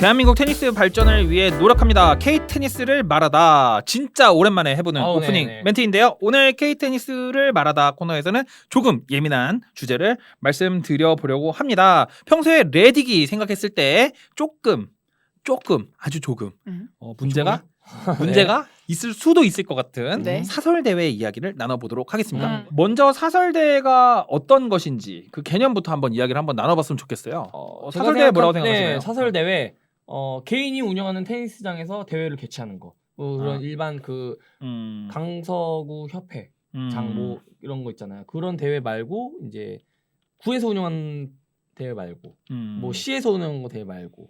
대한민국 테니스 발전을 위해 노력합니다. K-테니스를 말하다. 진짜 오랜만에 해보는 오프닝 네네. 멘트인데요. 오늘 K-테니스를 말하다 코너에서는 조금 예민한 주제를 말씀드려보려고 합니다. 평소에 레딕이 생각했을 때 조금 아주 조금 문제가 있을 수도 있을 것 같은 네. 사설대회 이야기를 나눠보도록 하겠습니다. 음. 먼저 사설대회가 어떤 것인지 그 개념부터 한번 이야기를 한번 나눠봤으면 좋겠어요. 제가 사설대회 뭐라고 생각할 때 생각하세요? 사설 대회 개인이 운영하는 테니스장에서 대회를 개최하는 거. 그런 일반 그 강서구 협회 장모 이런 거 있잖아요. 그런 대회 말고 이제 구에서 운영하는 대회 말고 뭐 시에서 운영하는 거 대회 말고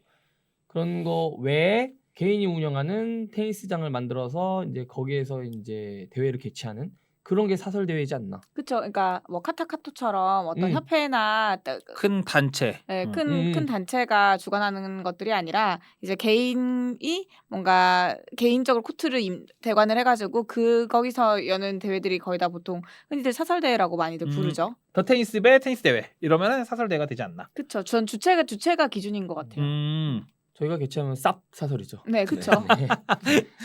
그런 거 외에 개인이 운영하는 테니스장을 만들어서 이제 거기에서 이제 대회를 개최하는 그런 게 사설 대회이지 않나? 그렇죠. 그러니까 뭐 카타카토처럼 어떤 협회나 큰 단체, 큰 단체가 주관하는 것들이 아니라 이제 개인이 뭔가 개인적으로 코트를 대관을 해가지고 거기서 여는 대회들이 거의 다 보통 흔히들 사설 대회라고 많이들 부르죠. 더 테니스 배 테니스 대회 이러면은 사설 대회가 되지 않나? 그렇죠. 전 주체가 기준인 것 같아요. 저희가 개최하면 쌉 사설이죠. 네, 그렇죠. 네.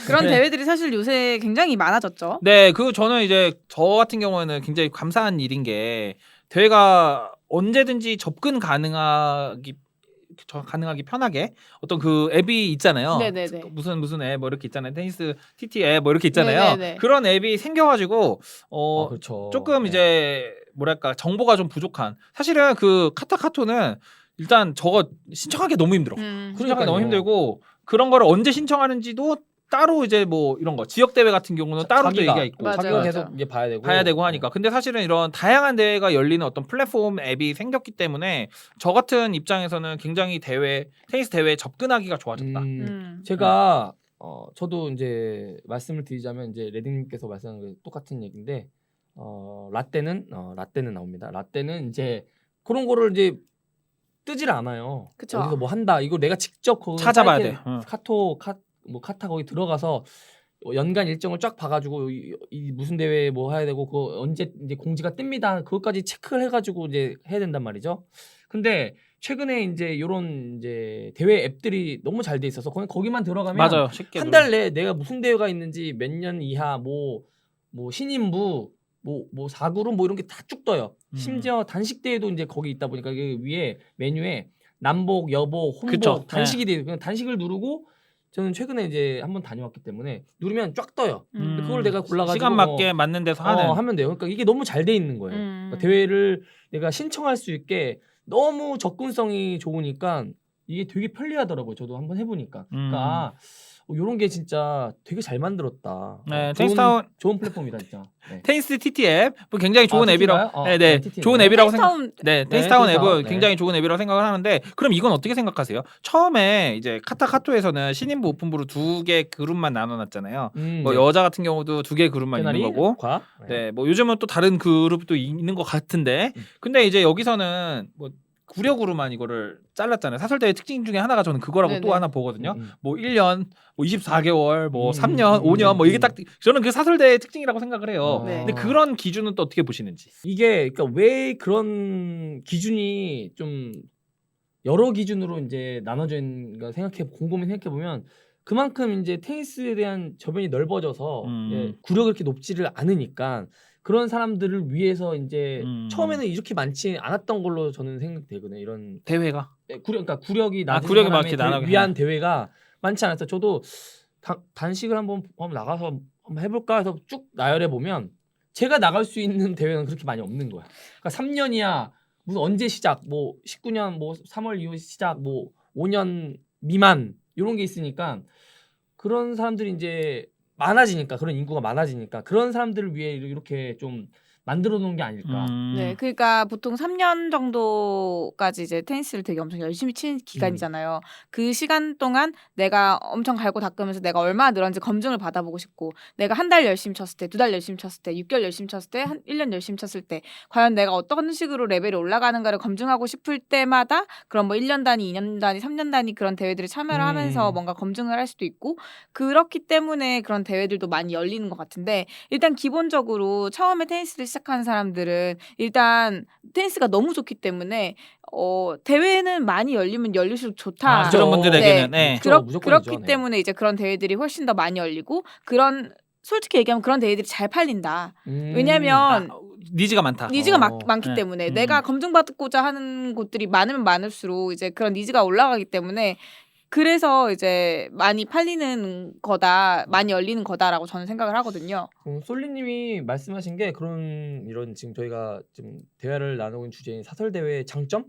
그런 대회들이 사실 요새 굉장히 많아졌죠. 네, 저는 이제 저 같은 경우에는 굉장히 감사한 일인 게 대회가 언제든지 접근 가능하기 편하게 어떤 그 앱이 있잖아요. 네네네. 무슨 앱 뭐 이렇게 있잖아요. 테니스 TT 앱 뭐 이렇게 있잖아요. 네네네. 그런 앱이 생겨가지고 그렇죠. 조금 네. 이제 뭐랄까 정보가 좀 부족한. 사실은 그 카타카토는 일단 저거 신청하기 너무 힘들어. 신청하기 너무 힘들고 그런 거를 언제 신청하는지도 따로 이제 뭐 이런 거 지역 대회 같은 경우는 따로 또 얘기가 있고 자기가 맞아요. 계속 이제 봐야 되고 하니까. 근데 사실은 이런 다양한 대회가 열리는 어떤 플랫폼 앱이 생겼기 때문에 저 같은 입장에서는 굉장히 테니스 대회에 접근하기가 좋아졌다. 제가 저도 이제 말씀을 드리자면 이제 레딩님께서 말씀하신 게 똑같은 얘기인데 라떼는 나옵니다. 라떼는 이제 그런 거를 이제 뜨질 않아요. 그쵸. 어디서 뭐 한다. 이거 내가 직접 거기 찾아봐야 돼. 카타 거기 들어가서 연간 일정을 쫙 봐가지고 이 무슨 대회 뭐 해야 되고 그거 언제 이제 공지가 뜹니다. 그것까지 체크를 해가지고 이제 해야 된단 말이죠. 근데 최근에 이제 요런 이제 대회 앱들이 너무 잘 돼 있어서 거기만 들어가면 맞아요. 쉽게 한 달 내에 내가 무슨 대회가 있는지 몇 년 이하 뭐 신인부 뭐 4그룹 뭐 이런 게 다 쭉 떠요. 심지어 단식 대회도 이제 거기 있다 보니까 그 위에 메뉴에 남복, 여복, 혼복 그쵸. 단식이 돼. 그냥 단식을 누르고 저는 최근에 이제 한번 다녀왔기 때문에 누르면 쫙 떠요. 그걸 내가 골라가지고 시간 맞게 맞는 데서 하면 돼요. 그러니까 이게 너무 잘 돼 있는 거예요. 그러니까 대회를 내가 신청할 수 있게 너무 접근성이 좋으니까 이게 되게 편리하더라고요. 저도 한번 해보니까. 그러니까 이런 게 진짜 되게 잘 만들었다. 네, 테니스타운 좋은 플랫폼이다 진짜. 네. 테니스 TT 앱 굉장히 좋은 앱이라고. 네, TT 좋은 네. 앱이라고 테니스타운 테니스타운 앱은 테니스타운, 굉장히 좋은 앱이라고 생각을 하는데 그럼 이건 어떻게 생각하세요? 처음에 이제 카타카토에서는 신인부 오픈부로 2개 그룹만 나눠놨잖아요. 뭐 네. 여자 같은 경우도 2개 그룹만 있는 거고. 네, 뭐 요즘은 또 다른 그룹도 있는 것 같은데. 근데 이제 여기서는 뭐 구력으로만 이거를 잘랐잖아요. 사설대회 특징 중에 하나가 저는 그거라고 네네. 또 하나 보거든요. 뭐 1년, 뭐 24개월, 뭐 3년, 5년 뭐 이게 딱 저는 그 사설대회 특징이라고 생각을 해요. 네. 근데 그런 기준은 또 어떻게 보시는지. 이게 그러니까 왜 그런 기준이 좀 여러 기준으로 이제 나눠져 있는가 곰곰이 생각해 보면 그만큼 이제 테니스에 대한 저변이 넓어져서 이제 구력이 그렇게 높지를 않으니까 그런 사람들을 위해서 이제 처음에는 이렇게 많지 않았던 걸로 저는 생각되거든요. 이런 대회가 그러니까 구력이 낮은 구력이 사람에 많게 위한 대회가 많지 않았어요. 저도 단식을 한번 나가서 한번 해볼까 해서 쭉 나열해 보면 제가 나갈 수 있는 대회는 그렇게 많이 없는 거야. 그러니까 3년이야. 무슨 언제 시작? 뭐 19년 뭐 3월 이후 시작 뭐 5년 미만 이런 게 있으니까 그런 사람들이 이제 많아지니까 그런 인구가 많아지니까 그런 사람들을 위해 이렇게 좀 만들어 놓은 게 아닐까. 네, 그러니까 보통 3년 정도까지 이제 테니스를 되게 엄청 열심히 치는 기간이잖아요. 그 시간 동안 내가 엄청 갈고 닦으면서 내가 얼마나 늘었는지 검증을 받아보고 싶고, 내가 한 달 열심히 쳤을 때, 2달 열심히 쳤을 때, 6개월 열심히 쳤을 때, 한 1년 열심히 쳤을 때 과연 내가 어떤 식으로 레벨이 올라가는가를 검증하고 싶을 때마다 그런 뭐 1년 단위, 2년 단위, 3년 단위 그런 대회들에 참여를 하면서 뭔가 검증을 할 수도 있고, 그렇기 때문에 그런 대회들도 많이 열리는 것 같은데, 일단 기본적으로 처음에 테니스를 시작하는 사람들은 일단 테니스가 너무 좋기 때문에 대회는 많이 열리면 열릴수록 좋다. 그렇죠. 그런 분들에게는 네. 무조건이죠. 그렇기 네. 때문에 이제 그런 대회들이 훨씬 더 많이 열리고 솔직히 얘기하면 그런 대회들이 잘 팔린다. 왜냐면 니즈가 많다. 니즈가 어. 많기 네. 때문에 내가 검증받고자 하는 곳들이 많으면 많을수록 이제 그런 니즈가 올라가기 때문에 그래서 이제 많이 팔리는 거다, 많이 열리는 거다라고 저는 생각을 하거든요. 솔리님이 말씀하신 게 이런 지금 저희가 지금 대화를 나누고 있는 주제인 사설 대회의 장점,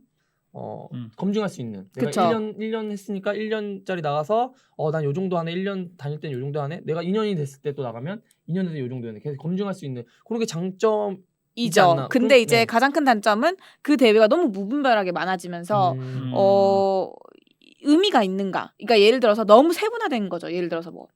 검증할 수 있는. 내가 그쵸. 1년 했으니까 1년짜리 나가서 난 요 정도 하네. 1년 다닐 때는 요 정도 하네. 내가 2년이 됐을 때 또 나가면 2년 돼서 요 정도 하네. 계속 검증할 수 있는 그런 게 장점. 이죠. 근데 이제 네. 가장 큰 단점은 그 대회가 너무 무분별하게 많아지면서 의미가 있는가? 그러니까 예를 들어서 너무 세분화된 거죠. 예를 들어서 뭐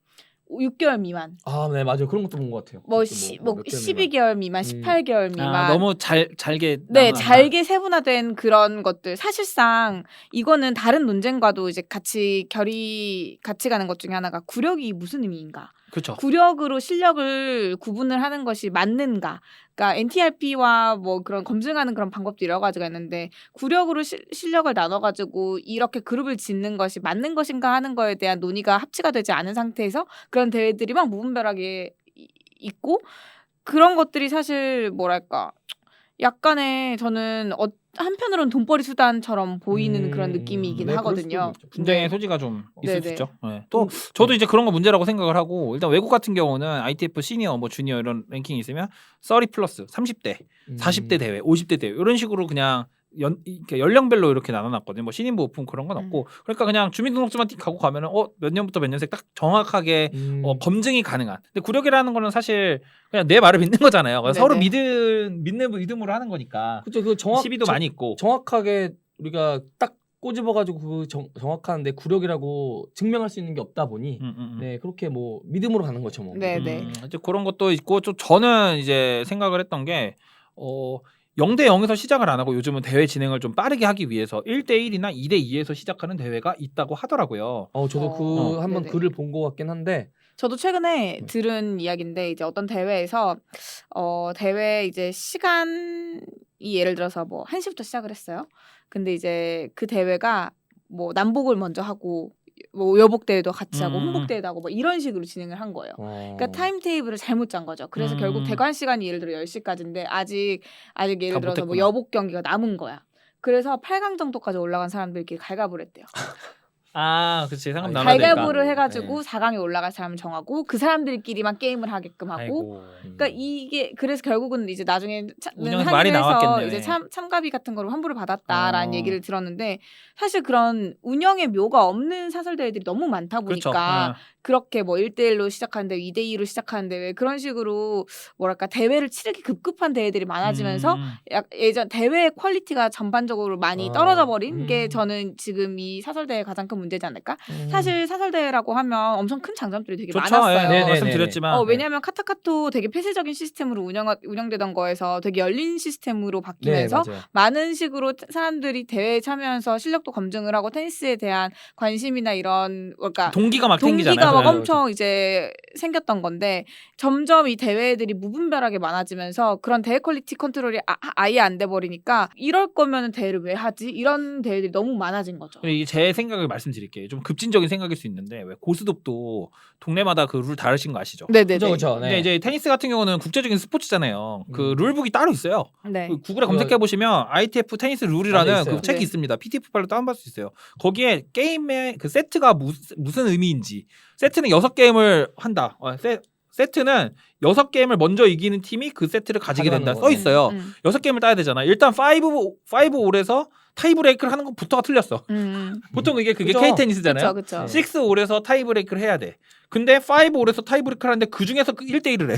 6개월 미만, 네 맞아요. 그런 것도 본 것 같아요. 뭐 몇 개월 미만. 12개월 미만, 18개월 미만. 너무 잘게 네, 나눠놨다. 잘게 세분화된 그런 것들. 사실상 이거는 다른 논쟁과도 이제 같이 가는 것 중에 하나가 구력이 무슨 의미인가? 그렇죠. 구력으로 실력을 구분을 하는 것이 맞는가? 그러니까 NTRP와 뭐 그런 검증하는 그런 방법도 여러 가지가 있는데 구력으로 실력을 나눠가지고 이렇게 그룹을 짓는 것이 맞는 것인가 하는 거에 대한 논의가 합치가 되지 않은 상태에서 그런 대회들이 막 무분별하게 있고 그런 것들이 사실 뭐랄까 약간의 저는 한편으로는 돈벌이 수단처럼 보이는 그런 느낌이긴 네, 하거든요. 분쟁의 소지가 좀 있을 수 네네. 있죠. 네. 또 저도 이제 그런 거 문제라고 생각을 하고 일단 외국 같은 경우는 ITF 시니어, 뭐 주니어 이런 랭킹이 있으면 30 플러스, 30대, 40대 대회, 50대 대회 이런 식으로 그냥 이렇게 연령별로 이렇게 나눠놨거든요. 뭐 신인부 오픈 그런 건 없고 그러니까 그냥 주민등록증만 틱 하고 가면은 몇 년부터 몇 년생 딱 정확하게 검증이 가능한. 근데 구력이라는 거는 사실 그냥 내 말을 믿는 거잖아요. 그러니까 서로 믿음으로 하는 거니까. 그렇죠. 그 시비도 많이 있고. 정확하게 우리가 딱 꼬집어가지고 그 정확한데 구력이라고 증명할 수 있는 게 없다 보니 네 그렇게 뭐 믿음으로 가는 거죠 뭐. 네네. 이제 그런 것도 있고 좀 저는 이제 생각을 했던 게 0대 0에서 시작을 안 하고 요즘은 대회 진행을 좀 빠르게 하기 위해서 1대 1이나 2대 2에서 시작하는 대회가 있다고 하더라고요. 저도 한번 네네. 글을 본 것 같긴 한데. 저도 최근에 들은 이야기인데 이제 어떤 대회에서 대회 이제 시간이 예를 들어서 뭐 1시부터 시작을 했어요. 근데 이제 그 대회가 뭐 남복을 먼저 하고 뭐 여복 대회도 같이 하고 혼복 대회도 하고 뭐 이런 식으로 진행을 한 거예요. 그러니까 타임 테이블을 잘못 짠 거죠. 그래서 결국 대관 시간이 예를 들어 10시까지인데 아직 예를 들어서 뭐 여복 경기가 남은 거야. 그래서 8강 정도까지 올라간 사람들끼리 갈갑을 했대요. 그렇지. 상금 나눠야 되니까. 갈갑을 해가지고 4강에 올라갈 사람을 정하고 그 사람들끼리만 게임을 하게끔 하고. 그러니까 이게 그래서 결국은 이제 나중에 말이 나왔겠네요. 이제 참가비 같은 거를 환불을 받았다라는 얘기를 들었는데 사실 그런 운영의 묘가 없는 사설 대회들이 너무 많다 보니까 그렇게 뭐 1대1로 시작하는 대회, 2대2로 시작하는 대회 그런 식으로 뭐랄까 대회를 치르기 급급한 대회들이 많아지면서 예전 대회의 퀄리티가 전반적으로 많이 떨어져 버린 게 저는 지금 이 사설 대회 가장 큰 문제지 않을까? 사실 사설 대회라고 하면 엄청 큰 장점들이 되게 많았어요. 말씀드렸지만 왜냐하면 카타카토 되게 폐쇄적인 시스템으로 운영되던 거에서 되게 열린 시스템으로 바뀌면서 많은 식으로 사람들이 대회에 참여해서 실력도 검증을 하고 테니스에 대한 관심이나 이런 그러니까 동기가 막 생기잖아요. 막 엄청 이제 생겼던 건데 점점 이 대회들이 무분별하게 많아지면서 그런 대회 퀄리티 컨트롤이 아예 안 돼 버리니까 이럴 거면 대회를 왜 하지? 이런 대회들이 너무 많아진 거죠. 이게 제 생각을 말씀드릴게요. 좀 급진적인 생각일 수 있는데 왜 고스톱도 동네마다 그 룰 다르신 거 아시죠? 네네. 그렇죠. 근데 이제 테니스 같은 경우는 국제적인 스포츠잖아요. 그 룰북이 따로 있어요. 네. 그 구글에 검색해 보시면 ITF 테니스 룰이라는 그 책이 네. 있습니다. PDF 파일로 다운받을 수 있어요. 거기에 게임의 그 세트가 무슨 의미인지. 세트는 6게임을 한다. 세트는 6게임을 먼저 이기는 팀이 그 세트를 가지게 된다. 써 있어요. 6게임을 따야 되잖아. 일단 5올에서 타이브레이크를 하는 것부터가 틀렸어. 보통 그게 그죠? K-테니스잖아요. 그쵸. 6올에서 타이브레이크를 해야 돼. 근데 5올에서 타이브레이크를 하는데 그중에서 1대1을 해.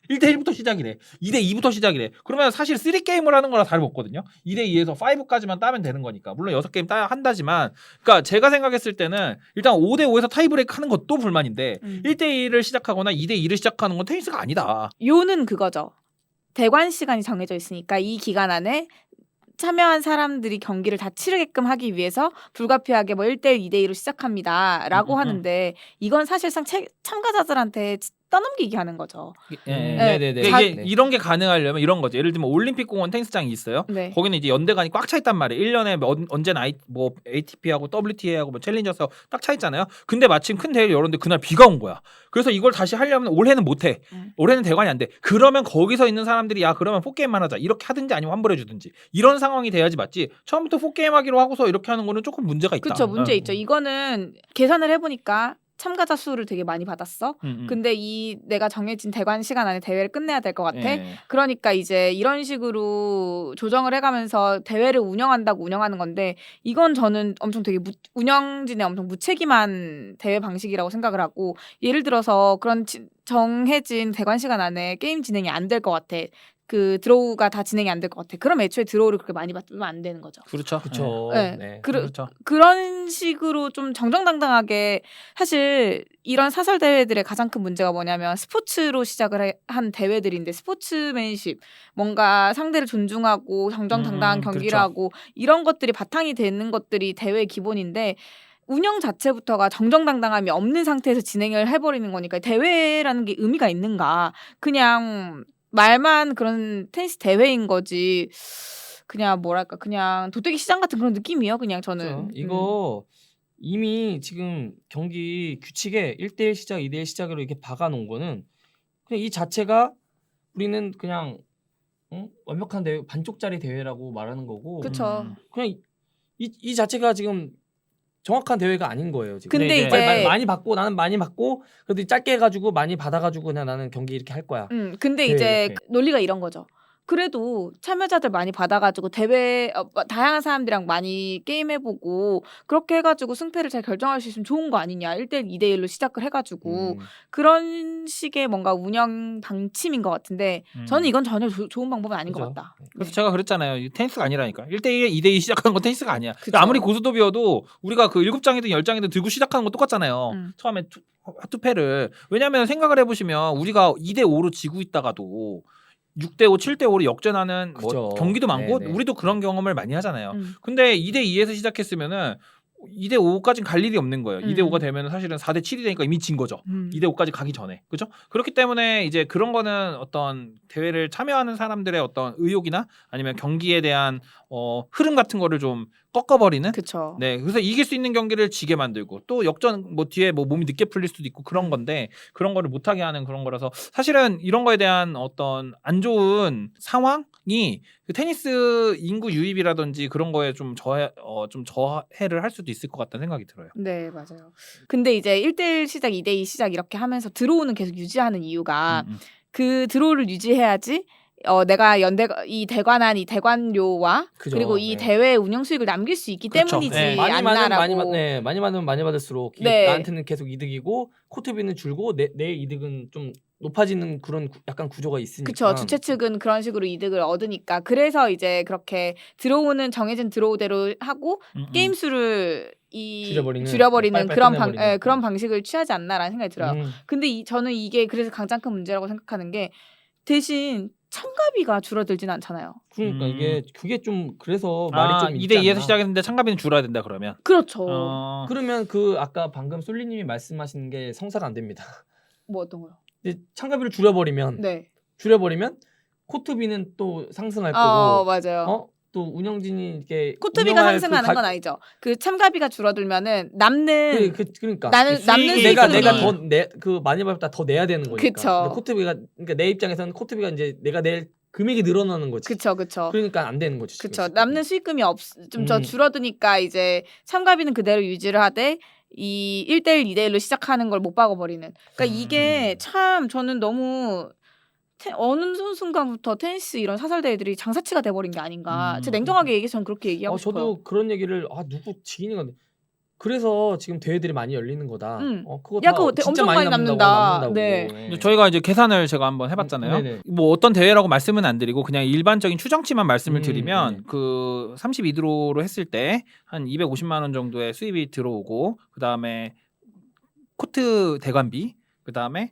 1대1부터 시작이래. 2대2부터 시작이래. 그러면 사실 3게임을 하는 거랑 다름없거든요. 2대2에서 5까지만 따면 되는 거니까. 물론 6게임 따야 한다지만 그러니까 제가 생각했을 때는 일단 5대5에서 타이브레이크 하는 것도 불만인데 1대1을 시작하거나 2대2를 시작하는 건 테니스가 아니다. 요는 그거죠. 대관 시간이 정해져 있으니까 이 기간 안에 참여한 사람들이 경기를 다 치르게끔 하기 위해서 불가피하게 뭐 1대1, 2대2로 시작합니다. 라고 하는데 이건 사실상 참가자들한테 떠넘기기 하는 거죠. 네네네. 이게 이런 게 가능하려면 이런 거죠. 예를 들면 올림픽공원 테니스장이 있어요. 네. 거기는 이제 연대관이 꽉 차 있단 말이에요. 1년에 언제나 뭐 ATP하고 WTA하고 뭐 챌린저스 딱 차 있잖아요. 근데 마침 큰 대회를 열었는데 그날 비가 온 거야. 그래서 이걸 다시 하려면 올해는 못 해. 올해는 대관이 안 돼. 그러면 거기서 있는 사람들이 야 그러면 4게임만 하자. 이렇게 하든지 아니면 환불해 주든지. 이런 상황이 돼야지 맞지. 처음부터 4게임 하기로 하고서 이렇게 하는 거는 조금 문제가 있다. 그렇죠. 문제 있죠. 이거는 계산을 해보니까 참가자 수를 되게 많이 받았어. 근데 이 내가 정해진 대관 시간 안에 대회를 끝내야 될 것 같아. 그러니까 이제 이런 식으로 조정을 해가면서 대회를 운영한다고 운영하는 건데 이건 저는 엄청 되게 운영진의 엄청 무책임한 대회 방식이라고 생각을 하고 예를 들어서 그런 정해진 대관 시간 안에 게임 진행이 안 될 것 같아. 그 드로우가 다 진행이 안 될 것 같아. 그럼 애초에 드로우를 그렇게 많이 받으면 안 되는 거죠. 그렇죠. 그렇죠. 네. 그런 식으로 좀 정정당당하게 사실 이런 사설 대회들의 가장 큰 문제가 뭐냐면 스포츠로 시작을 한 대회들인데 스포츠맨십 뭔가 상대를 존중하고 정정당당한 경기를 그렇죠. 하고 이런 것들이 바탕이 되는 것들이 대회의 기본인데 운영 자체부터가 정정당당함이 없는 상태에서 진행을 해버리는 거니까 대회라는 게 의미가 있는가. 그냥 말만 그런 테니스 대회인 거지. 그냥 뭐랄까 그냥 도떼기 시장 같은 그런 느낌이에요. 그냥 저는. 그렇죠. 이거 이미 지금 경기 규칙에 1대1 시작, 2대1 시작으로 이렇게 박아놓은 거는 그냥 이 자체가 우리는 그냥 완벽한 대회, 반쪽짜리 대회라고 말하는 거고. 그렇죠. 그냥 이 자체가 지금 정확한 대회가 아닌 거예요. 지금. 근데 이제 많이 받고 나는 많이 받고 그래도 짧게 해가지고 많이 받아가지고 그냥 나는 경기 이렇게 할 거야. 근데 이제 논리가 이런 거죠. 그래도 참여자들 많이 받아가지고 대회 다양한 사람들이랑 많이 게임해보고 그렇게 해가지고 승패를 잘 결정할 수 있으면 좋은 거 아니냐. 1대1, 2대1로 시작을 해가지고 그런 식의 뭔가 운영 방침인 것 같은데 저는 이건 전혀 좋은 방법은 아닌 것 같다. 그래서 제가 그랬잖아요. 테니스가 아니라니까. 1대1, 2대2 시작하는 건 테니스가 아니야. 그쵸. 아무리 고수톱이어도 우리가 그 7장이든 10장이든 들고 시작하는 거 똑같잖아요. 처음에 투패를. 왜냐하면 생각을 해보시면 우리가 2대5로 지고 있다가도 6대5, 7대5로 역전하는 뭐 경기도 많고 우리도 그런 경험을 많이 하잖아요. 근데 2대2에서 시작했으면은 2대5까지는 갈 일이 없는 거예요. 2대5가 되면 사실은 4대7이 되니까 이미 진 거죠. 2대5까지 가기 전에. 그죠? 그렇기 때문에 이제 그런 거는 어떤 대회를 참여하는 사람들의 어떤 의욕이나 아니면 경기에 대한 흐름 같은 거를 좀 꺾어버리는. 그쵸. 네, 그래서 이길 수 있는 경기를 지게 만들고 또 역전 뭐 뒤에 뭐 몸이 늦게 풀릴 수도 있고 그런 건데 그런 거를 못하게 하는 그런 거라서 사실은 이런 거에 대한 어떤 안 좋은 상황이 그 테니스 인구 유입이라든지 그런 거에 좀 저해를 할 수도 있을 것 같다는 생각이 들어요. 네, 맞아요. 근데 이제 1대1 시작, 2대2 시작 이렇게 하면서 드로우는 계속 유지하는 이유가 그 드로우를 유지해야지 내가 이 대관한 이 대관료와 그리고 이 대회 운영 수익을 남길 수 있기 때문이지 않나라고. 많이 받으면 많이 받을수록 나한테는 계속 이득이고 코트비는 줄고 내 이득은 좀 높아지는 그런 약간 구조가 있으니까. 그렇죠. 주최 측은 그런 식으로 이득을 얻으니까 그래서 이제 그렇게 들어오는 정해진 들어오대로 하고 게임 수를 줄여버리는 그런 방식을 취하지 않나라는 생각이 들어요. 근데 저는 이게 그래서 가장 큰 문제라고 생각하는 게 대신 참가비가 줄어들진 않잖아요. 그러니까 그게 좀 그래서 말이 좀 2대2에서 시작했는데 참가비는 줄어야 된다 그러면. 그렇죠. 그러면 아까 방금 솔리님이 말씀하신 게 성사가 안 됩니다. 뭐 어떤 거요? 참가비를 줄여버리면 코트비는 또 상승할 거고. 맞아요. 또 운영진이 이렇게 코트비가 상승하는 건 아니죠. 그 참가비가 줄어들면은 남는 그러니까 남는 내가 더 많이 받다 더 내야 되는 거니까. 그쵸. 코트비가 그러니까 내 입장에서는 코트비가 이제 내가 낼 금액이 늘어나는 거지. 그쵸. 그러니까 안 되는 거지. 그쵸. 남는 수익금이 좀 줄어드니까 이제 참가비는 그대로 유지를 하되 이 1대1, 2대1로 시작하는 걸 못 박아버리는. 그러니까 이게 참 저는 너무 어느 순간부터 테니스 이런 사설 대회들이 장사치가 돼버린 게 아닌가. 제가 냉정하게 얘기해서 저는 그렇게 얘기하고 싶어요. 저도 그런 얘기를 누구 지인이 건데 그래서 지금 대회들이 많이 열리는 거다. 그거 다 그거 진짜 엄청 많이 남는다고. 네. 저희가 이제 계산을 제가 한번 해봤잖아요. 뭐 어떤 대회라고 말씀은 안 드리고 그냥 일반적인 추정치만 말씀을 드리면 그 32드로우로 했을 때 한 250만 원 정도의 수입이 들어오고 그 다음에 코트 대관비, 그 다음에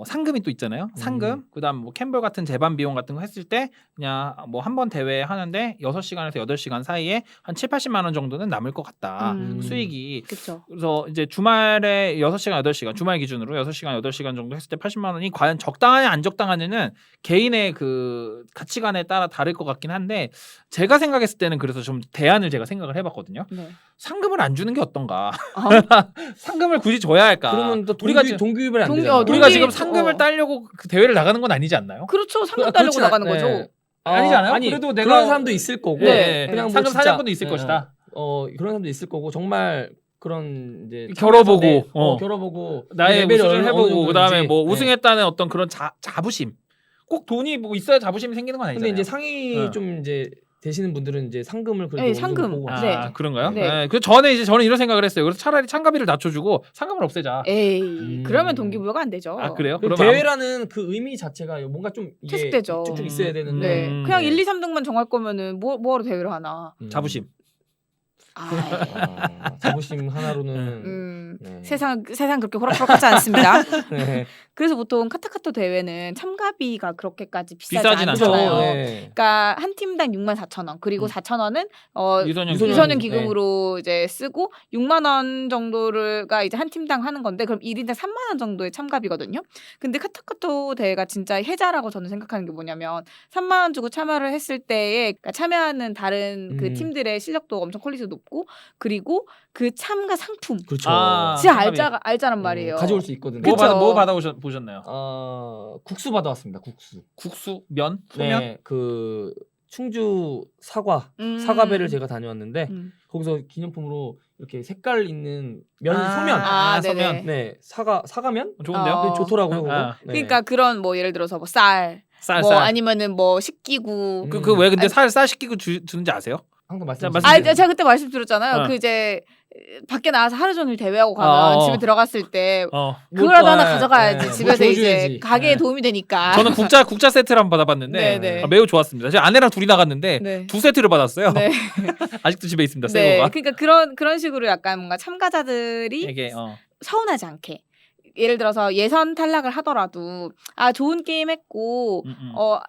상금이 또 있잖아요. 상금, 그다음 뭐 캠벌 같은 재반 비용 같은 거 했을 때 그냥 뭐 한 번 대회 하는데 6시간에서 8시간 사이에 한 7, 80만 원 정도는 남을 것 같다. 수익이. 그렇죠. 그래서 이제 주말에 6시간, 8시간, 주말 기준으로 6시간, 8시간 정도 했을 때 80만 원이 과연 적당하냐 안 적당하냐는 개인의 그 가치관에 따라 다를 것 같긴 한데 제가 생각했을 때는 그래서 좀 대안을 제가 생각을 해봤거든요. 네. 상금을 안 주는 게 어떤가? 상금을 굳이 줘야 할까? 그러면 또 우리가 동기유발이 안 동기- 되잖아. 동기- 우리가 지금 상금을 따려고 그 대회를 나가는 건 아니지 않나요? 그렇죠. 상금 따려고 그렇진 나가는 않- 거죠. 네. 아니지 않아요? 아니, 그래도 내가- 그런 사람도 있을 거고 네. 그냥 뭐 상금 진짜- 사냥꾼도 있을 네. 것이다. 그런 사람도 있을 거고 정말 그런 이제 겨뤄보고, 참여해서 어. 겨뤄보고 나의 레벨이 우승을 어느 해보고 정도인지. 그다음에 뭐 네. 우승했다는 어떤 그런 자부심. 꼭 돈이 뭐 있어야 자부심이 생기는 건 아니잖아요. 근데 이제 상위 어. 좀 이제 되시는 분들은 이제 상금을 그래도 네, 어느 정도 상금. 보고 아, 네. 그런가요? 네. 네. 그 저는 이런 생각을 했어요. 그래서 차라리 참가비를 낮춰주고 상금을 없애자. 에이, 그러면 동기부여가 안 되죠. 아 그래요? 그리고 그러면 대회라는 그 의미 자체가 뭔가 좀 이게 퇴색되죠. 쭉쭉 있어야 되는데 네. 음, 그냥 네. 1, 2, 3등만 정할 거면은 뭐하러 대회를 하나. 자부심. 자부심 하나로는 네. 세상 그렇게 호락호락하지 않습니다. 네. 그래서 보통 카타카토 대회는 참가비가 그렇게까지 비싸지 비싸진 않죠. 않잖아요. 네. 그러니까 한 팀당 64,000원 그리고 4,000원은 유소년 기금으로 이제 쓰고 6만 원 정도가 이제 한 팀당 하는 건데 그럼 1인당 3만 원 정도의 참가비거든요. 근데 카타카토 대회가 진짜 혜자라고 저는 생각하는 게 뭐냐면 3만 원 주고 참여를 했을 때에 그러니까 참여하는 다른 그 팀들의 실력도 엄청 퀄리티도 높고 그리고 그 참가 상품 그렇죠. 아, 진짜 참가비. 알짜란 말이에요. 가져올 수 있거든요. 그쵸. 뭐 받아보셨나요? 국수 받아왔습니다. 국수. 국수, 면, 소면. 네, 그 충주 사과배를 제가 다녀왔는데 거기서 기념품으로 이렇게 색깔 있는 면 소면. 네네. 소면. 네, 사과면? 좋은데요? 네, 좋더라고요. 그거. 아. 네. 그러니까 그런 뭐 예를 들어서 뭐 쌀, 쌀. 뭐 아니면은 뭐 식기구. 그 왜 근데 쌀 시키고 주는지 아세요? 항상 자, 말씀드렸죠. 제가 그때 말씀드렸잖아요. 어. 그 이제 밖에 나가서 하루 종일 대회하고 가면 집에 들어갔을 때 그거라도 하나 가져가야지. 네, 집에서 뭐 이제 보여줘야지. 가게에 네. 도움이 되니까. 저는 국자 세트를 한번 받아봤는데 네. 매우 좋았습니다. 제가 아내랑 둘이 나갔는데 네. 2세트를 받았어요. 네. 아직도 집에 있습니다. 새 네. 거가. 그러니까 그런 식으로 약간 뭔가 참가자들이 이게 서운하지 않게. 예를 들어서 예선 탈락을 하더라도 좋은 게임 했고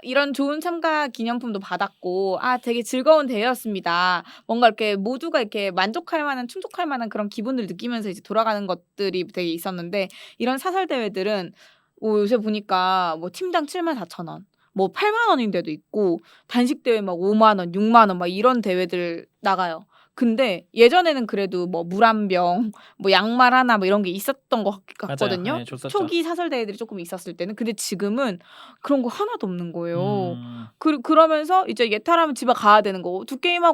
이런 좋은 참가 기념품도 받았고 되게 즐거운 대회였습니다. 뭔가 이렇게 모두가 이렇게 만족할 만한 충족할 만한 그런 기분을 느끼면서 이제 돌아가는 것들이 되게 있었는데 이런 사설 대회들은 요새 보니까 뭐 팀당 74,000원 뭐 8만 원인 데도 있고 단식 대회 막 5만 원, 6만 원 막 이런 대회들 나가요. 근데 예전에는 그래도 뭐 물 한 병, 뭐 양말 하나 뭐 이런 게 있었던 것 같거든요. 네, 줬었죠. 초기 사설 대회들이 조금 있었을 때는. 근데 지금은 그런 거 하나도 없는 거예요. 그러면서 이제 예탈하면 집에 가야 되는 거고 두 게임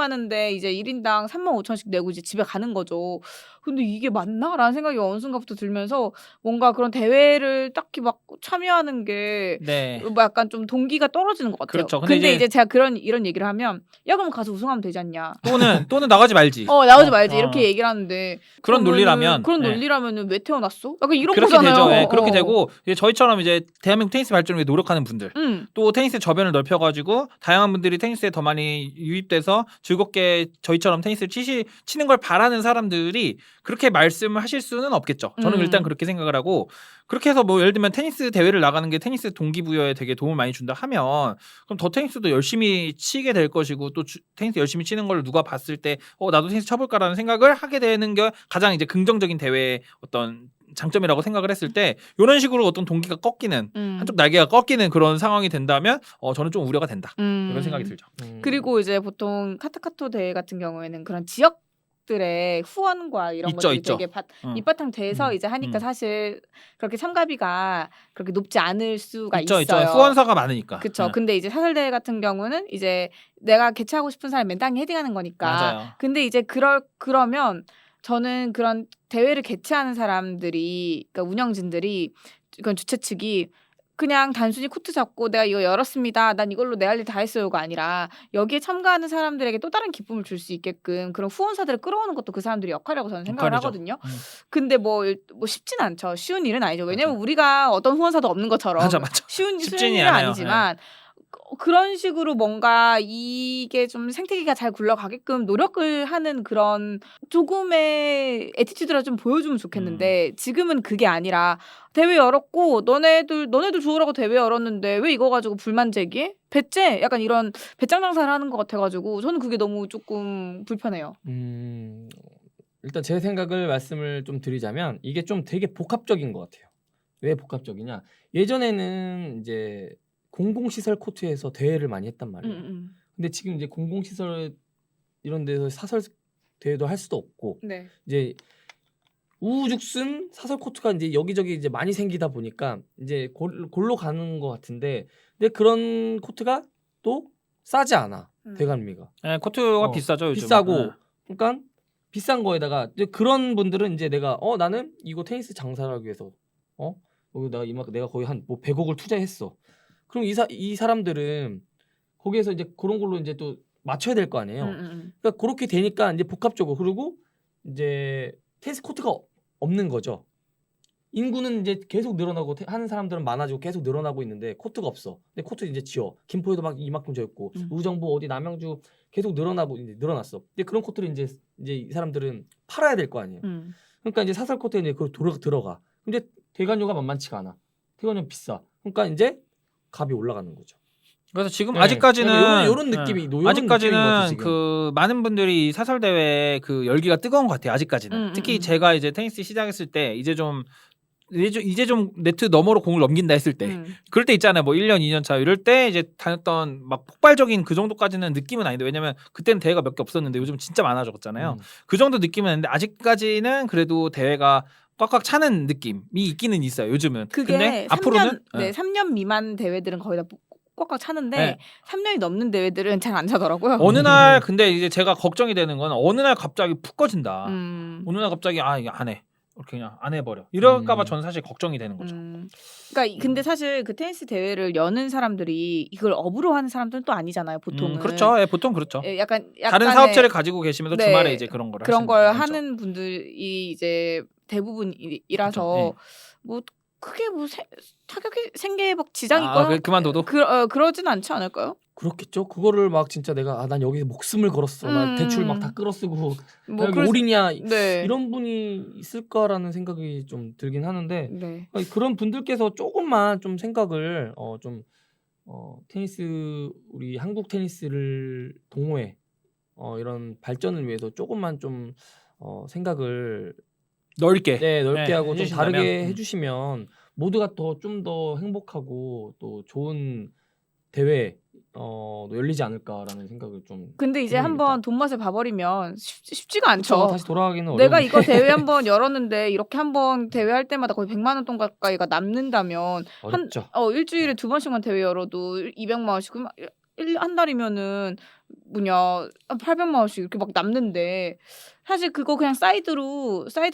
하는데 이제 1인당 35,000원씩 내고 이제 집에 가는 거죠. 근데 이게 맞나라는 생각이 어느 순간부터 들면서 뭔가 그런 대회를 딱히 막 참여하는 게 뭐 약간 좀 동기가 떨어지는 것 같아요. 그렇죠. 근데 이제 제가 이런 얘기를 하면 야 그럼 가서 우승하면 되지 않냐. 또는 나가지 말지. 나오지 말지 이렇게 얘기를 하는데 그런 논리라면 왜 태어났어? 약간 이런 그렇게 거잖아요. 되죠. 네, 그렇게 되고 이제 저희처럼 이제 대한민국 테니스 발전을 위해 노력하는 분들 또 테니스 저변을 넓혀가지고 다양한 분들이 테니스에 더 많이 유입돼서 즐겁게 저희처럼 테니스를 치는 걸 바라는 사람들이 그렇게 말씀을 하실 수는 없겠죠. 저는 일단 그렇게 생각을 하고 그렇게 해서 뭐 예를 들면 테니스 대회를 나가는 게 테니스 동기부여에 되게 도움을 많이 준다 하면 그럼 더 테니스도 열심히 치게 될 것이고 또 테니스 열심히 치는 걸 누가 봤을 때 나도 테니스 쳐볼까라는 생각을 하게 되는 게 가장 이제 긍정적인 대회의 어떤 장점이라고 생각을 했을 때 이런 식으로 어떤 동기가 꺾이는 한쪽 날개가 꺾이는 그런 상황이 된다면 저는 좀 우려가 된다 이런 생각이 들죠. 그리고 이제 보통 카타카토 대회 같은 경우에는 그런 지역들의 후원과 이런 것들이 되게 밑바탕 돼서 이제 하니까 사실 그렇게 참가비가 그렇게 높지 않을 수가 있어요. 후원사가 많으니까. 그렇죠. 근데 이제 사설 대회 같은 경우는 이제 내가 개최하고 싶은 사람이 맨땅에 헤딩하는 거니까. 맞아요. 근데 이제 그러면 저는 그런 대회를 개최하는 사람들이 그러니까 운영진들이 이건 주최 측이 그냥 단순히 코트 잡고 내가 이거 열었습니다. 난 이걸로 내 할 일 다 했어요가 아니라 여기에 참가하는 사람들에게 또 다른 기쁨을 줄 수 있게끔 그런 후원사들을 끌어오는 것도 그 사람들이 역할이라고 저는 생각을 하거든요. 근데 뭐 쉽진 않죠. 쉬운 일은 아니죠. 왜냐면 우리가 어떤 후원사도 없는 것처럼 맞아. 쉬운 쉽지는 일은 않아요. 아니지만 그런 식으로 뭔가 이게 좀 생태계가 잘 굴러가게끔 노력을 하는 그런 조금의 애티튜드를 좀 보여주면 좋겠는데 지금은 그게 아니라 대회 열었고 너네들 좋으라고 대회 열었는데 왜 이거 가지고 불만 제기해? 배째? 약간 이런 배짱 장사를 하는 것 같아가지고 저는 그게 너무 조금 불편해요. 일단 제 생각을 말씀을 좀 드리자면 이게 좀 되게 복합적인 것 같아요. 왜 복합적이냐? 예전에는 이제 공공시설 코트에서 대회를 많이 했단 말이에요. 근데 지금 이제 공공시설 이런 데서 사설 대회도 할 수도 없고 네. 이제 우후죽순 사설 코트가 이제 여기저기 이제 많이 생기다 보니까 이제 골로 가는 것 같은데 근데 그런 코트가 또 싸지 않아 대관미가. 네, 코트가 비싸죠. 요즘. 비싸고 그러니까 비싼 거에다가 이제 그런 분들은 이제 내가 나는 이거 테니스 장사를 하기 위해서 여기 내가 거의 한 뭐 100억을 투자했어. 그럼 이 사람들은 거기에서 이제 그런 걸로 이제 또 맞춰야 될 거 아니에요. 그러니까 그렇게 되니까 이제 복합적으로 그리고 이제 테니스 코트가 없는 거죠. 인구는 이제 계속 늘어나고 하는 사람들은 많아지고 계속 늘어나고 있는데 코트가 없어. 근데 코트 이제 지어. 김포에도 막 이만큼 져 있고 우정부 어디 남양주 계속 늘어났어. 근데 그런 코트를 이제 이 사람들은 팔아야 될 거 아니에요. 그러니까 이제 사설 코트에 이제 그걸 들어가. 근데 대관료가 만만치가 않아. 대관료 비싸. 그러니까 이제 값이 올라가는 거죠. 그래서 지금 아직까지는 이런 느낌이 아직까지는 그 많은 분들이 사설 대회 그 열기가 뜨거운 것 같아요. 아직까지는 특히 제가 이제 테니스 시작했을 때 이제 좀 네트 너머로 공을 넘긴다 했을 때 그럴 때 있잖아요. 뭐 1년 2년 차 이럴 때 이제 다녔던 막 폭발적인 그 정도까지는 느낌은 아닌데 왜냐면 그때는 대회가 몇 개 없었는데 요즘 진짜 많아졌잖아요. 그 정도 느낌은 있는데 아직까지는 그래도 대회가 꽉꽉 차는 느낌이 있기는 있어요. 요즘은. 근데 3년, 앞으로는 3년 미만 대회들은 거의 다 꽉꽉 차는데 3년이 넘는 대회들은 잘 안 차더라고요. 어느 날 근데 이제 제가 걱정이 되는 건 어느 날 갑자기 푹 꺼진다. 어느 날 갑자기 이거 안 해. 이렇게 그냥 안 해버려. 이럴까봐 저는 사실 걱정이 되는 거죠. 그러니까 근데 사실 그 테니스 대회를 여는 사람들이 이걸 업으로 하는 사람들은 또 아니잖아요. 보통은. 그렇죠. 보통 그렇죠. 약간 다른 사업체를 가지고 계시면서 주말에 이제 그런 걸 하는 분들이 이제 대부분이라서 뭐 크게 뭐 타격이 생계에 막 지장이 있거나 그만둬도 그러진 않지 않을까요? 그렇겠죠. 그거를 막 진짜 내가 난 여기서 목숨을 걸었어. 나 대출 막 다 끌어쓰고 뭐 올이냐 이런 분이 있을까라는 생각이 좀 들긴 하는데 그런 분들께서 조금만 좀 생각을 테니스 우리 한국 테니스를 동호회 이런 발전을 위해서 조금만 좀 생각을 넓게 하고 좀 다르게 해주시면 모두가 좀 더 행복하고 또 좋은 대회 열리지 않을까라는 생각을 좀. 근데 이제 한번 돈 맛을 봐버리면 쉽지가 않죠. 그쵸, 다시 돌아가기는 어려운데. 내가 이거 대회 한번 열었는데 이렇게 한번 대회할 때마다 거의 100만 원 돈 가까이가 남는다면 어렵죠. 일주일에 2번씩만 대회 열어도 200만 원씩 한 달이면은 800만 원씩 이렇게 막 남는데 사실 그거 그냥 사이드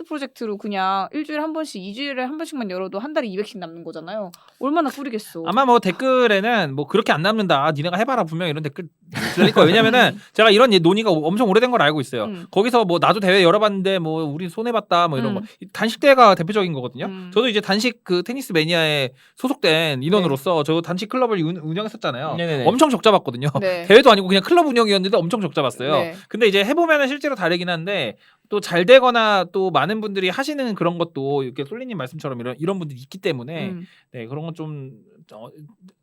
프로젝트로 그냥 일주일에 한 번씩 2주일에 한 번씩만 열어도 한 달에 200씩 남는 거잖아요. 얼마나 꿀이겠어. 아마 뭐 댓글에는 뭐 그렇게 안 남는다. 니네가 해봐라 분명 이런 댓글 들릴 거예요. 왜냐면은 제가 이런 논의가 엄청 오래된 걸 알고 있어요. 거기서 뭐 나도 대회 열어봤는데 뭐 우리 손해봤다 뭐 이런 거. 단식 대회가 대표적인 거거든요. 저도 이제 단식 그 테니스 매니아에 소속된 인원으로서 저 단식 클럽을 운영했었잖아요. 네네네. 엄청 적자 봤거든요. 대회도 아니고 그냥 클럽 운영이었는데 엄청 적자 봤어요. 근데 이제 해보면은 실제로 다르긴 한데 또 잘 되거나 또 많은 분들이 하시는 그런 것도 이렇게 솔리님 말씀처럼 이런 분들이 있기 때문에 그런 건 좀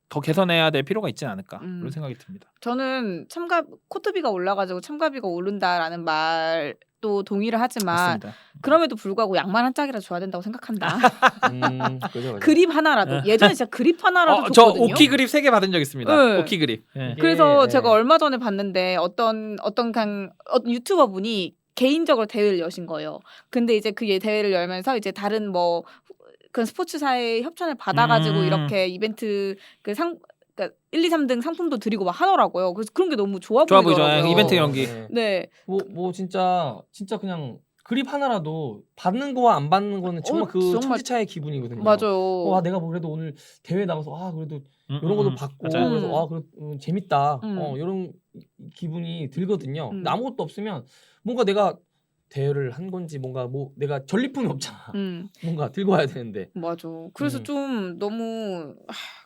더 개선해야 될 필요가 있지 않을까 그런 생각이 듭니다. 저는 코트비가 올라가지고 참가비가 오른다라는 말도 동의를 하지만 맞습니다. 그럼에도 불구하고 양말 한 짝이라도 줘야 된다고 생각한다. 그죠. 그립 하나라도 예전에 진짜 그립 하나라도 저 줬거든요. 오키 그립 3개 받은 적 있습니다. 오키 그립. 그래서 제가 얼마 전에 봤는데 어떤 유튜버 분이 개인적으로 대회를 여신 거예요. 근데 이제 그 대회를 열면서 이제 다른 뭐 그런 스포츠사의 협찬을 받아가지고 이렇게 이벤트 그러니까 1, 2, 3등 상품도 드리고 막 하더라고요. 그래서 그런 게 너무 좋아 보이더라고요. 이벤트 연기. 네. 뭐 진짜 그냥 그립 하나라도 받는 거와 안 받는 거는 정말 정말 천지차의 기분이거든요. 맞아요. 내가 뭐 그래도 오늘 대회 나가서 그래도 이런 것도 받고 그래서 재밌다. 이런 기분이 들거든요. 근데 아무것도 없으면 뭔가 내가 대회를 한 건지 뭔가 내가 전리품이 없잖아. 뭔가 들고 와야 되는데. 맞아. 그래서 좀 너무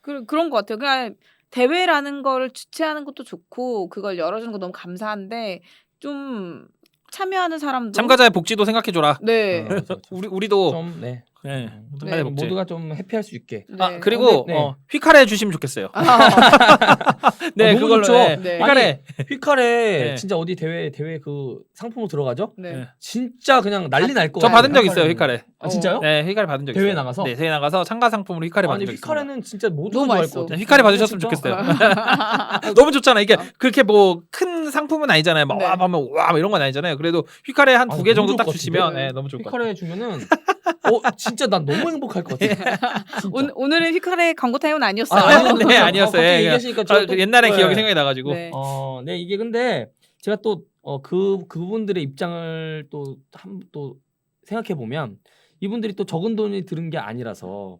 그런 것 같아요. 그냥 대회라는 거를 주최하는 것도 좋고 그걸 열어주는 거 너무 감사한데 좀 참여하는 사람도 참가자의 복지도 생각해줘라. 네. 그렇죠. 우리도 좀 네. 네. 네. 참가자의 복지. 모두가 좀 해피할 수 있게. 네. 그리고 네. 휘카레 해주시면 좋겠어요. 네, 너무 그걸로 좋죠. 네. 네. 휘카레. 휘카레 네. 진짜 어디 대회 그 상품으로 들어가죠? 네. 네. 진짜 그냥 난리 날 거예요. 저 받은 적 있어요, 휘카레. 아 진짜요? 네, 휘카레 받은 적 대회 있어요. 나가서? 네, 대회 나가서 참가 상품으로 휘카레 받은 아니 적 있어요. 휘카레는 진짜 모두가 너무 좋아할 맛있어. 것 같아요. 휘카레 받으셨으면 진짜? 좋겠어요. 너무 좋잖아. 이게 그렇게 뭐 큰 상품은 아니잖아요. 막 네. 와, 하면 와, 뭐 이런 건 아니잖아요. 그래도 휘카레 한 아, 2개 너무 정도 좋을 딱 것 주시면 같은데? 네, 너무 좋을 것 같아요. 휘카레 주면은 진짜 난 너무 행복할 것 같아. 오늘은 휘카레 광고 타임은 아니었어요. 네, 아니었어요. 갑자기 예, 얘기하시니까 제가 또- 옛날에 네. 기억이 생각이 나가지고. 네. 네 이게 근데 제가 또 그분들의 입장을 또 생각해 보면 이분들이 또 적은 돈이 드는 게 아니라서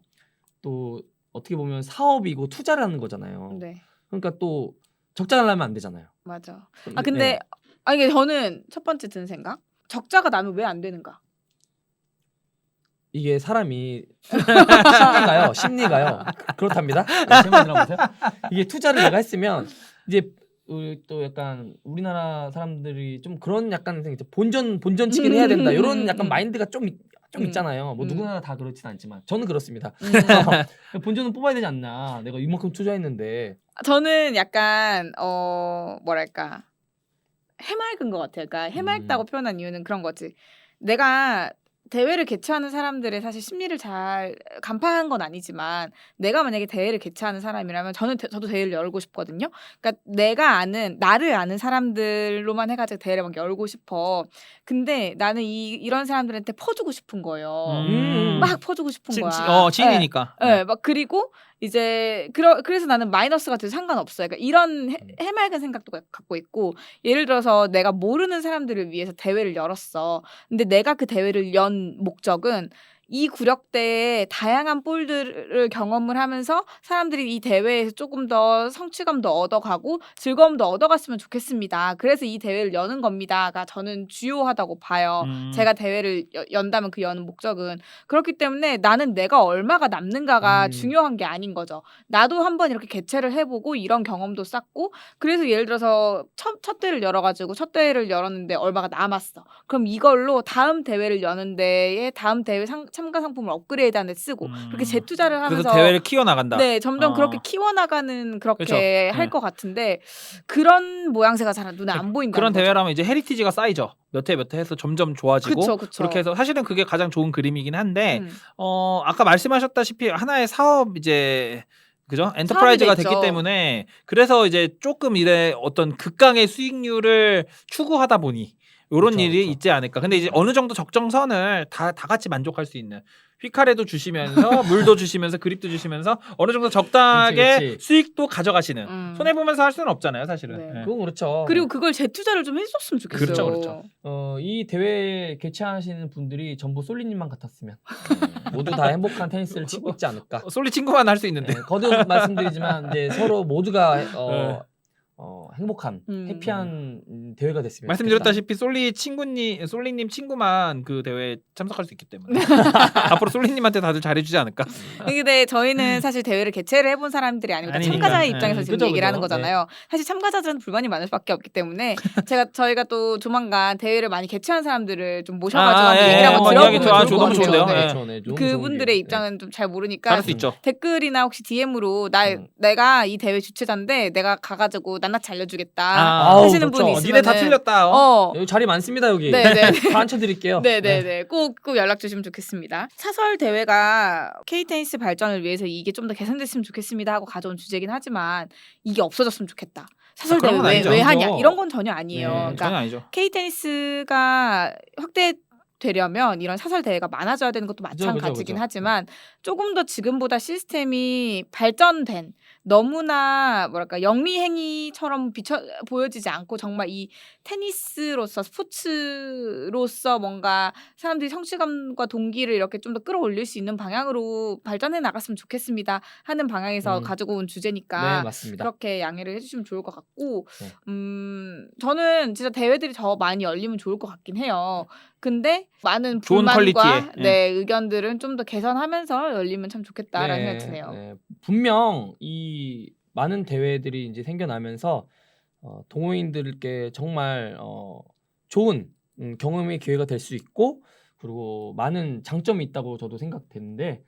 또 어떻게 보면 사업이고 투자를 하는 거잖아요. 네. 그러니까 또 적자를 하면 안 되잖아요. 맞아. 근데 이게 저는 첫 번째 드는 생각. 적자가 나면 왜 안 되는가? 이게 사람이 심리가요 그렇답니다. 제만 들어보세요. 이게 투자를 내가 했으면 이제 또 약간 우리나라 사람들이 좀 그런 약간 본전치기를 해야 된다 이런 약간 마인드가 좀 있잖아요. 뭐 누구나 다 그렇진 않지만 저는 그렇습니다. 본전은 뽑아야 되지 않나. 내가 이만큼 투자했는데. 저는 약간 뭐랄까 해맑은 것 같아요. 그러니까 해맑다고 표현한 이유는 그런 거지. 내가 대회를 개최하는 사람들의 사실 심리를 잘 간파한 건 아니지만 내가 만약에 대회를 개최하는 사람이라면 저도 대회를 열고 싶거든요. 그러니까 나를 아는 사람들로만 해가지고 대회를 막 열고 싶어. 근데 나는 이런 사람들한테 퍼주고 싶은 거예요. 막 퍼주고 싶은 거야. 지인이니까. 네, 막 그리고 이제 그래서 나는 마이너스가 돼도 상관없어요. 그러니까 이런 해맑은 생각도 갖고 있고 예를 들어서 내가 모르는 사람들을 위해서 대회를 열었어. 근데 내가 그 대회를 연 목적은 이 구력대의 다양한 볼들을 경험을 하면서 사람들이 이 대회에서 조금 더 성취감도 얻어가고 즐거움도 얻어갔으면 좋겠습니다. 그래서 이 대회를 여는 겁니다가 저는 주요하다고 봐요. 제가 대회를 연다면 그 여는 목적은 그렇기 때문에 나는 내가 얼마가 남는가가 중요한 게 아닌 거죠. 나도 한번 이렇게 개최를 해보고 이런 경험도 쌓고 그래서 예를 들어서 첫 대회를 열어가지고 첫 대회를 열었는데 얼마가 남았어. 그럼 이걸로 다음 대회를 여는 데에 다음 대회 참가 상품을 업그레이드하는 데 쓰고 그렇게 재투자를 하면서 그래서 대회를 키워나간다. 네, 점점 그렇게 키워나가는 그렇게 할 것 같은데 그런 모양새가 잘 눈에 안 보인다. 그런 대회라면 이제 헤리티지가 쌓이죠. 몇 회 해서 점점 좋아지고 그쵸. 그렇게 해서 사실은 그게 가장 좋은 그림이긴 한데 아까 말씀하셨다시피 하나의 사업 이제 그죠? 엔터프라이즈가 됐기 때문에 그래서 이제 조금 이래 어떤 극강의 수익률을 추구하다 보니 요런 일이 있지 않을까. 근데 이제 어느 정도 적정선을 다 같이 만족할 수 있는 휘카레도 주시면서 물도 주시면서 그립도 주시면서 어느 정도 적당하게 그치. 수익도 가져가시는 손해 보면서 할 수는 없잖아요, 사실은. 네. 네. 그건 그렇죠. 그리고 그걸 재투자를 좀 해줬으면 좋겠어요. 그렇죠. 이 대회 개최하시는 분들이 전부 솔리님만 같았으면 모두 다 행복한 테니스를 치고 있지 않을까. 솔리 친구만 할 수 있는데. 거듭 말씀드리지만 이제 서로 모두가 행복한 해피한 대회가 됐으면 말씀드렸다시피 솔리님 친구만 그 대회에 참석할 수 있기 때문에 앞으로 솔리님한테 다들 잘해주지 않을까. 근데 저희는 사실 대회를 개최를 해본 사람들이 아니고 아니니까. 참가자의 입장에서 지금 그죠, 얘기를 하는 그죠. 거잖아요. 사실 참가자들은 불만이 많을 수밖에 없기 때문에 저희가 또 조만간 대회를 많이 개최한 사람들을 좀 모셔가지고 한번 얘기를 한번 이야기 들어보면 좋을 좋을 것 너무 같아요. 좋은데요. 네. 그분들의 입장은 좀 잘 모르니까 잘할 수 있죠. 댓글이나 혹시 DM으로 내가 이 대회 주최자인데 내가 가가지고 낱낱이 알려주겠다 하시는 분이 있으면 니네 다 틀렸다. 여기 자리 많습니다 여기. 네네. 다 앉혀드릴게요. 네네네. 꼭 연락 주시면 좋겠습니다. 사설 대회가 K테니스 발전을 위해서 이게 좀 더 개선됐으면 좋겠습니다 하고 가져온 주제긴 하지만 이게 없어졌으면 좋겠다. 사설 그런 건 대회 아니죠. 왜 하냐 이런 건 전혀 아니에요. 네, 그러니까 전혀 아니죠. K테니스가 확대되려면 이런 사설 대회가 많아져야 되는 것도 마찬가지긴 그죠. 하지만 조금 더 지금보다 시스템이 발전된 너무나 뭐랄까 영리행위처럼 보여지지 않고 정말 이 테니스로서 스포츠로서 뭔가 사람들이 성취감과 동기를 이렇게 좀 더 끌어올릴 수 있는 방향으로 발전해 나갔으면 좋겠습니다 하는 방향에서 가지고 온 주제니까 네, 맞습니다. 그렇게 양해를 해주시면 좋을 것 같고 네. 저는 진짜 대회들이 더 많이 열리면 좋을 것 같긴 해요. 근데 많은 좋은 불만과 퀄리티의, 의견들은 좀 더 개선하면서 열리면 참 좋겠다라는 생각이 드네요. 분명 이 많은 대회들이 이제 생겨나면서 동호인들께 정말 좋은 경험의 기회가 될 수 있고 그리고 많은 장점이 있다고 저도 생각되는데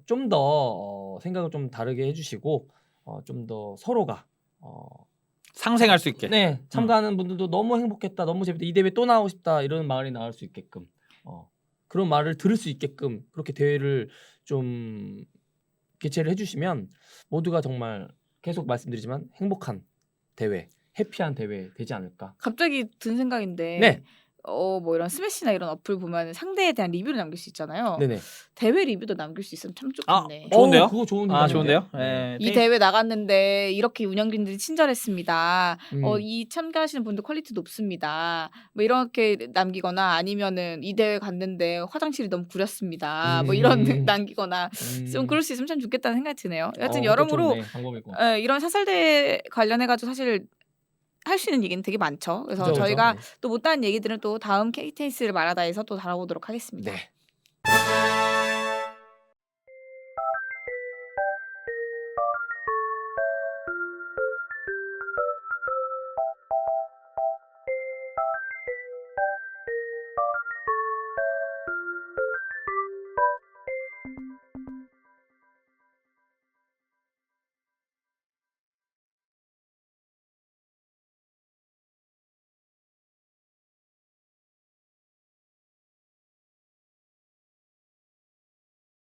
좀 더 생각을 좀 다르게 해주시고 좀 더 서로가 상생할 수 있게. 네 참가하는 분들도 너무 행복했다, 너무 재밌다, 이 대회 또 나오고 싶다 이런 말이 나올 수 있게끔 그런 말을 들을 수 있게끔 그렇게 대회를 좀 개최를 해주시면 모두가 정말 계속 말씀드리지만 행복한 대회, 해피한 대회 되지 않을까. 갑자기 든 생각인데 네. 뭐 이런 스매시나 이런 어플 보면 상대에 대한 리뷰를 남길 수 있잖아요. 네네. 대회 리뷰도 남길 수 있으면 참 좋겠네. 좋은데요? 그거 좋은 아 생각인데. 좋은데요? 네. 이 대회 나갔는데 이렇게 운영진들이 친절했습니다. 음. 이 참가하시는 분들 퀄리티 높습니다. 뭐 이렇게 남기거나 아니면은 이 대회 갔는데 화장실이 너무 구렸습니다. 뭐 이런 남기거나 좀 그럴 수 있으면 참 좋겠다는 생각이 드네요. 여하튼 여러모로 좋네, 방법이고. 이런 사설대회 관련해가지고 사실 할 수 있는 얘기는 되게 많죠. 그래서 그죠, 저희가 그죠. 또 못다한 얘기들은 또 다음 KTNS를 말하다에서 또 다뤄보도록 하겠습니다. 네.